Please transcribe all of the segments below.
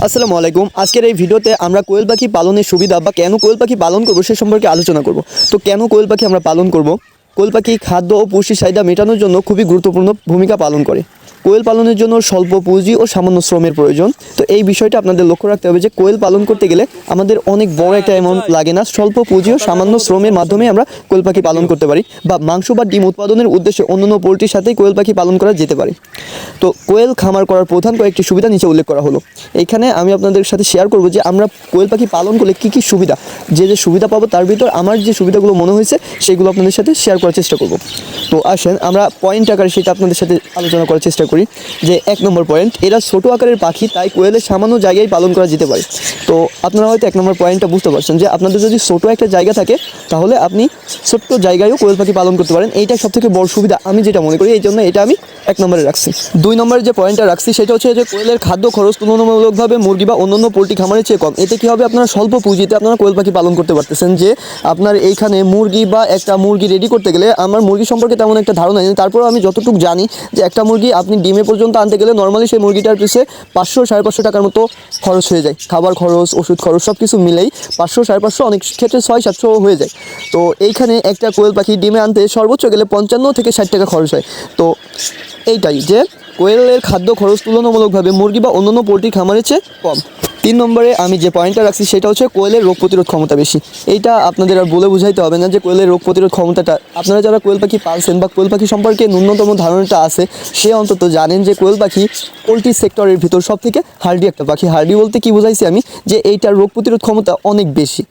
আসসালামু আলাইকুম। আজকের এই ভিডিওতে আমরা কোয়েল পাখি পালনের সুবিধা বা কেন কোয়েল পাখি পালন করব সে সম্পর্কে আলোচনা করব। তো কেন কোয়েল পাখি আমরা পালন করব? কোয়েল পাখি খাদ্য ও পুষ্টি চাহিদা মেটানোর জন্য খুবই গুরুত্বপূর্ণ ভূমিকা পালন করে। কোয়েল পালনের জন্য স্বল্প পুঁজি ও সামান্য শ্রমের প্রয়োজন। তো এই বিষয়টা আপনাদের লক্ষ্য রাখতে হবে যে কোয়েল পালন করতে গেলে আমাদের অনেক বড় একটা অ্যামাউন্ট লাগে না, স্বল্প পুঁজি ও সামান্য শ্রমের মাধ্যমে আমরা কোয়েল পাখি পালন করতে পারি বা মাংস বা ডিম উৎপাদনের উদ্দেশ্যে অন্যান্য পোলট্রির সাথেই কোয়েল পাখি পালন করা যেতে পারে। তো কোয়েল খামার করার প্রধান কয়েকটি সুবিধা নিচে উল্লেখ করা হলো। এইখানে আমি আপনাদের সাথে শেয়ার করব যে আমরা কোয়েল পাখি পালন করলে কী কী সুবিধা, যে সুবিধা পাবো তার ভিতর আমার যে সুবিধাগুলো মনে হয়েছে সেগুলো আপনাদের সাথে শেয়ার করার চেষ্টা করব। তো আসেন আমরা পয়েন্ট আকারে সেটা আপনাদের সাথে আলোচনা করার চেষ্টা করি। যে 1 নম্বর পয়েন্ট, এরা ছোটো আকারের পাখি, তাই কোয়েলের সামান্য জায়গায় পালন করা যেতে পারে। তো আপনারা হয়তো 1 নম্বর পয়েন্টটা বুঝতে পারছেন যে আপনাদের যদি ছোটো একটা জায়গা থাকে তাহলে আপনি ছোট্ট জায়গায়ও কোয়েল পাখি পালন করতে পারেন। এইটা সবথেকে বড় সুবিধা আমি যেটা মনে করি, এই জন্য এটা আমি 1 নম্বরে রাখছি। 2 নম্বরে যে পয়েন্টটা রাখছি সেটা হচ্ছে যে কোয়েলের খাদ্য খরচ তুলনামূলকভাবে মুরগি বা অন্যান্য পোলট্রি খামারের চেয়ে কম। এতে কী হবে, আপনারা স্বল্প পুঁজিতে আপনারা কোয়েল পাখি পালন করতে পারতেছেন। যে আপনার এইখানে মুরগি বা একটা মুরগি রেডি করতে গেলে, আমার মুরগি সম্পর্কে তেমন একটা ধারণা নেই, তারপরেও আমি যতটুকু জানি যে একটা মুরগি আপনি ডিমে পর্যন্ত আনতে গেলে নর্মালি সেই মুরগিটার পিছে 500-550 টাকার মতো খরচ হয়ে যায়। খাবার খরচ, ওষুধ খরচ সব কিছু মিলেই 500-550, অনেক ক্ষেত্রে 600-700 হয়ে যায়। তো এইখানে একটা কোয়েল পাখি ডিমে আনতে সর্বোচ্চ গেলে 55 থেকে 60 টাকা খরচ হয়। তো এইটাই যে কোয়েলের খাদ্য খরচ তুলনামূলকভাবে মুরগি বা অন্যান্য পোলট্রি খামারের চেয়ে কম। 3 নম্বরে আমি যে পয়েন্টটা রাখছি সেটা হচ্ছে কোয়েলের রোগ প্রতিরোধ ক্ষমতা বেশি। এইটা আপনাদের আর বলে বুঝাইতে হবে না যে কোয়েলের রোগ প্রতিরোধ ক্ষমতাটা, আপনারা যারা কোয়েল পাখি পালছেন বা কোয়েল পাখি সম্পর্কে ন্যূনতম ধারণাটা আছে সে অন্তত জানেন যে কোয়েল পাখি পোলট্রি সেক্টরের ভিতর সব থেকে হার্ডি একটা পাখি। হার্ডি বলতে কি বোঝাইছি আমি, যে এইটার রোগ প্রতিরোধ ক্ষমতা অনেক বেশি।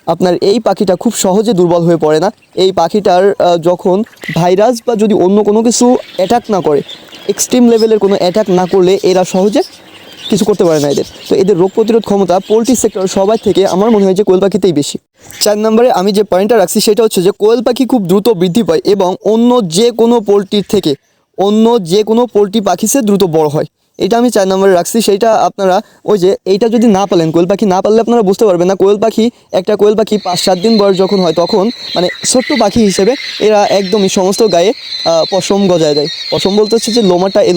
আপনার এই পাখিটা খুব সহজে দুর্বল হয়ে পড়ে না। এই পাখিটার যখন ভাইরাস বা যদি অন্য কোনো কিছু অ্যাটাক না করে, এক্সট্রিম লেভেলের কোনো অ্যাটাক না করলে এরা সহজে কিছু করতে পারে না এদের। তো এদের রোগ প্রতিরোধ ক্ষমতা পোলট্রি সেক্টর সবাই থেকে আমার মনে হয় যে কোয়েল পাখিতেই বেশি। 4 নম্বরে আমি যে পয়েন্টটা রাখছি সেটা হচ্ছে যে কোয়েল পাখি খুব দ্রুত বৃদ্ধি পায় এবং অন্য যে কোনো পোলট্রি পাখি সে দ্রুত বড় হয়। এটা আমি 4 নম্বরে রাখছি। সেইটা আপনারা ওই যে এইটা যদি না পালেন, কোয়েল পাখি না পারলে আপনারা বুঝতে পারবেন না। একটা কোয়েল পাখি 5-7 দিন বয়স যখন হয় তখন মানে ছোট্ট পাখি হিসেবে এরা একদমই সমস্ত গায়ে পশম গজায় যায়। পশম বলতে হচ্ছে যে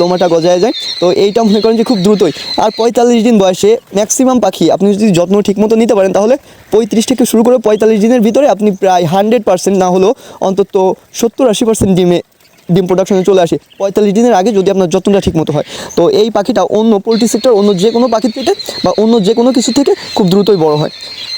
লোমাটা গজায় যায়। তো এইটা মনে করেন যে খুব দ্রুতই। আর 45 দিন বয়সে ম্যাক্সিমাম পাখি আপনি যদি যত্ন ঠিকমতো নিতে পারেন তাহলে 35 থেকে শুরু করে 45 দিনের ভিতরে আপনি প্রায় 100% না হলেও অন্তত 70-80% ডিম প্রোডাকশনে চলে আসে 45 দিনের আগে, যদি আপনার যত্নটা ঠিকমতো হয়। তো এই পাখিটা অন্য পোলট্রি সেক্টর, অন্য যে কোনো পাখির থেকে বা অন্য যে কোনো কিছু থেকে খুব দ্রুতই বড় হয়।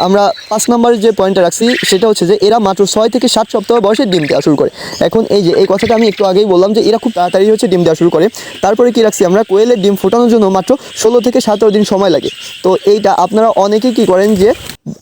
আমরা 5 নম্বরে যে পয়েন্টটা রাখছি সেটা হচ্ছে যে এরা মাত্র 6 থেকে 7 সপ্তাহ বয়সে ডিম দেওয়া শুরু করে। এখন এই কথাটা আমি একটু আগেই বললাম যে এরা খুব তাড়াতাড়ি হচ্ছে ডিম দেওয়া শুরু করে। তারপরে কি রাখছি আমরা, কোয়েলের ডিম ফোটানোর জন্য মাত্র 16 থেকে 17 দিন সময় লাগে। তো এইটা আপনারা অনেকেই কী করেন যে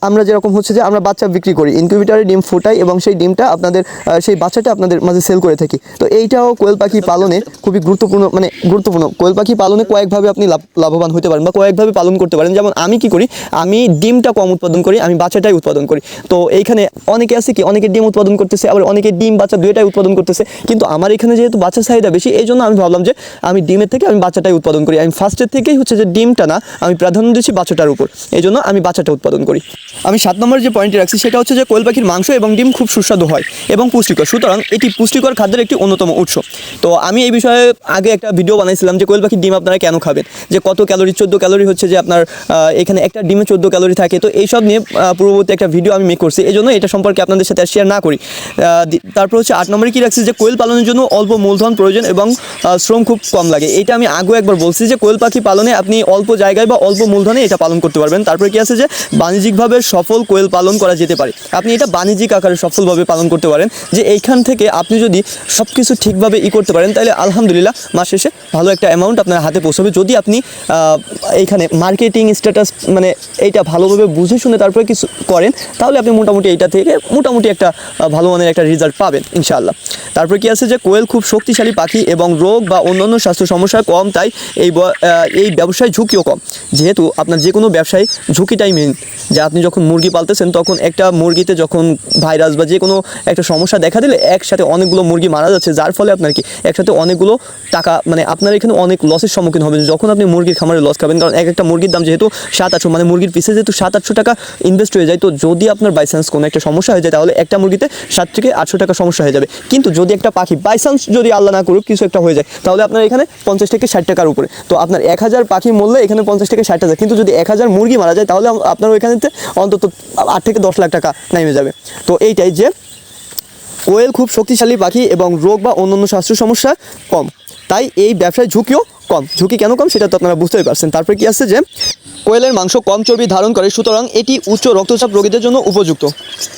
আমরা যেরকম হচ্ছে যে আমরা বাচ্চা বিক্রি করি, ইনকিউবেটরে ডিম ফোটাই এবং সেই ডিমটা আপনাদের সেই বাচ্চাটা আপনাদের মাঝে সেল করে থাকি। তো এইটাও কোয়েল পাখি পালনে খুবই গুরুত্বপূর্ণ। কোয়েল পাখি পালনে কয়েকভাবে আপনি লাভবান হতে পারেন বা কয়েকভাবে পালন করতে পারেন। যেমন আমি কি করি, আমি ডিমটা কম উৎপাদন করি, আমি বাচ্চাটাই উৎপাদন করি। তো এইখানে অনেকে আছে কি, অনেকে ডিম উৎপাদন করতেছে, আবার অনেকে ডিম বাচ্চা দুইটাই উৎপাদন করতেছে। কিন্তু আমার এখানে যেহেতু বাচ্চার চাহিদা বেশি, এই জন্য আমি ভাবলাম যে আমি ডিমের থেকে আমি বাচ্চাটাই উৎপাদন করি। আমি ফার্স্টের থেকেই হচ্ছে যে ডিমটা না, আমি প্রাধান্য দিচ্ছি বাচ্চাটার উপর, এই জন্য আমি বাচ্চাটা উৎপাদন করি। আমি 7 নম্বর যে পয়েন্টে রাখছি সেটা হচ্ছে যে কোয়েল পাখির মাংস এবং ডিম খুব সুস্বাদু হয় এবং পুষ্টিকর, সুতরাং এটি পুষ্টিকর খাদ্যের একটি অন্যতম উৎস। তো আমি এই বিষয়ে আগে একটা ভিডিও বানাইছিলাম যে কোয়েল পাখির ডিম আপনারা কেন খাবেন, যে কত ক্যালোরি, 14 ক্যালোরি হচ্ছে যে আপনার এখানে একটা ডিমে 14 ক্যালোরি থাকে। তো এইসব নিয়ে পূর্ববর্তী একটা ভিডিও আমি মেক করছি, এই জন্য এটা সম্পর্কে আপনাদের সাথে শেয়ার না করি। তারপর হচ্ছে 8 নম্বরে কি রাখছি যে কোয়েল পালনের জন্য অল্প মূলধন প্রয়োজন এবং শ্রম খুব কম লাগে। এটা আমি আগেও একবার বলছি যে কোয়েল পাখি পালনে আপনি অল্প জায়গায় বা অল্প মূলধনে এটা পালন করতে পারবেন। তারপরে কি আছে যে বাণিজ্যিকভাবে সফল কোয়েল পালন করা যেতে পারে। আপনি এটা বাণিজ্যিক আকারে সফলভাবে পালন করতে পারেন, যে এইখান থেকে আপনি যদি সব কিছু ঠিকভাবে করতে পারেন তাহলে আলহামদুলিল্লাহ মাস শেষে ভালো একটা অ্যামাউন্ট আপনার হাতে পৌঁছাবে। যদি আপনি এইখানে মার্কেটিং স্ট্যাটাস মানে এইটা ভালোভাবে বুঝে শুনে তারপরে কিছু করেন তাহলে আপনি মোটামুটি এইটা থেকে মোটামুটি একটা ভালো মানের একটা রেজাল্ট পাবেন ইনশাআল্লাহ। তারপর কি আছে যে কোয়েল খুব শক্তিশালী পাখি এবং রোগ বা অন্যান্য স্বাস্থ্য সমস্যা কম, তাই এই ব্যবসায় ঝুঁকিও কম। যেহেতু আপনার যে কোনো ব্যবসায় ঝুঁকিটাই মেন, যে আপনি যখন মুরগি পালতেছেন তখন একটা মুরগিতে যখন ভাইরাস বা যে কোনো একটা সমস্যা দেখা দিলে একসাথে অনেকগুলো মুরগি মারা যাচ্ছে, যার ফলে আপনার কি একসাথে অনেকগুলো টাকা মানে আপনার এখানে অনেক লসের সম্মুখীন হবেন যখন আপনি মুরগির খামারে লস খাবেন। কারণ একটা মুরগির দাম যেহেতু 700-800 মানে মুরগির পিছে যেহেতু 700-800 টাকা ইনভেস্ট হয়ে যায়, তো যদি আপনার বাই চান্স কোনো একটা সমস্যা হয়ে যায় তাহলে একটা মুরগিতে 700 থেকে 800 টাকা সমস্যা হয়ে যাবে। কিন্তু যদি একটা পাখি বাই চান্স যদি আল্লাহ না করুক কিছু একটা হয়ে যায় তাহলে আপনার এখানে 50 থেকে 60 টাকার উপরে, তো আপনার 1000 পাখি মূল্যে এখানে 50 থেকে 60,000। কিন্তু যদি 1000 মুরগি মারা যায় তাহলে আপনার ওইখানেতে অন্তত 8 থেকে 10 লাখ টাকা নেমে যাবে। তো এইটাই যে কোয়েল খুব শক্তিশালী পাখি এবং রোগ বা অন্যান্য স্বাস্থ্য সমস্যা কম, তাই এই ব্যবসায় ঝুঁকিও কম। ঝুঁকি কেন কম সেটা তো আপনারা বুঝতেই পারছেন। তারপরে কি আছে যে কোয়েলের মাংস কম চর্বি ধারণ করে, সুতরাং এটি উচ্চ রক্তচাপ রোগীদের জন্য উপযুক্ত।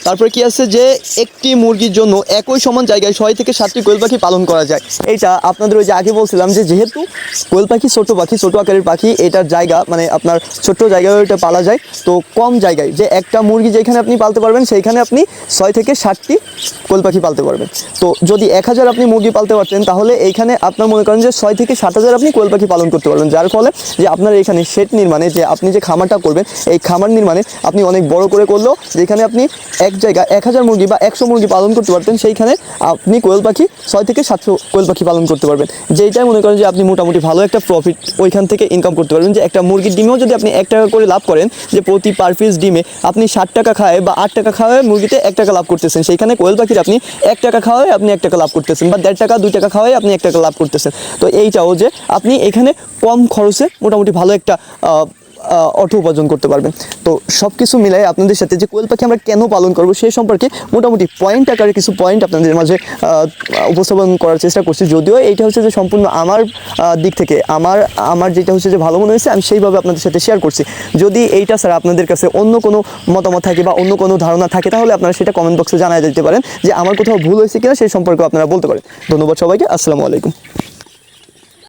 তারপরে কি আছে যে একটি মুরগির জন্য একই সমান জায়গায় 6 থেকে 7টি কোয়েল পাখি পালন করা যায়। এইটা আপনাদের ওই যে আগে বলছিলাম যে যেহেতু কোয়েল পাখি ছোট আকারের পাখি, এটার জায়গা মানে আপনার ছোট্ট জায়গায় এটা পালা যায়, তো কম জায়গায় যে একটা মুরগি যেখানে আপনি পালতে পারবেন সেইখানে আপনি 6 থেকে 7টি কোয়েল পাখি পালতে পারবেন। তো যদি 1000 আপনি মুরগি পালতে পারতেন তাহলে এইখানে আপনার মনে করেন যে 6 থেকে 7,000 আপনি কোয়েল পাখি পালন করতে পারবেন, যার ফলে যে আপনার এখানে শেড নির্মাণে যে আপনি যে খামারটা করবেন এই খামার নির্মাণে আপনি অনেক বড় করে করলেও যেখানে আপনি এক জায়গায় 1000 মুরগি বা 100 মুরগি পালন করতে পারতেন সেইখানে আপনি কোয়েল পাখি 6 থেকে 700 কোয়েল পাখি পালন করতে পারবেন। যেইটাই মনে করেন যে আপনি মোটামুটি ভালো একটা প্রফিট ওইখান থেকে ইনকাম করতে পারবেন। যে একটা মুরগির ডিমেও যদি আপনি 1 টাকা করে লাভ করেন, যে প্রতি পার পিস ডিমে আপনি 60 টাকা খায় বা 8 টাকা খাওয়ায় মুরগিতে 1 টাকা লাভ করতেছেন, সেইখানে কোয়েল পাখির আপনি 1 টাকা খাওয়ায় আপনি 1 টাকা লাভ করতেছেন, বা 1.5 টাকা 2 টাকা খাওয়ায় আপনি 1 টাকা লাভ করতেছেন। তো এইটাও যে আপনি এখানে কম খরচে মোটামুটি ভালো একটা অর্থ উপার্জন করতে পারবেন। তো সব কিছু মিলাই আপনাদের সাথে যে কোয়েল পাখি আমরা কেন পালন করব সেই সম্পর্কে মোটামুটি পয়েন্ট আকারে কিছু পয়েন্ট আপনাদের মাঝে উপস্থাপন করার চেষ্টা করছি। যদিও এইটা হচ্ছে যে সম্পূর্ণ আমার দিক থেকে আমার যেটা হচ্ছে যে ভালো মনে হয়েছে আমি সেইভাবে আপনাদের সাথে শেয়ার করছি। যদি এইটা ছাড়া আপনাদের কাছে অন্য কোনো মতামত থাকে বা অন্য কোনো ধারণা থাকে তাহলে আপনারা সেটা কমেন্ট বক্সে জানিয়ে দিতে পারেন, যে আমার কোথাও ভুল হয়েছে কিনা সেই সম্পর্কে আপনারা বলতে পারেন। ধন্যবাদ সবাইকে, আসসালামু আলাইকুম।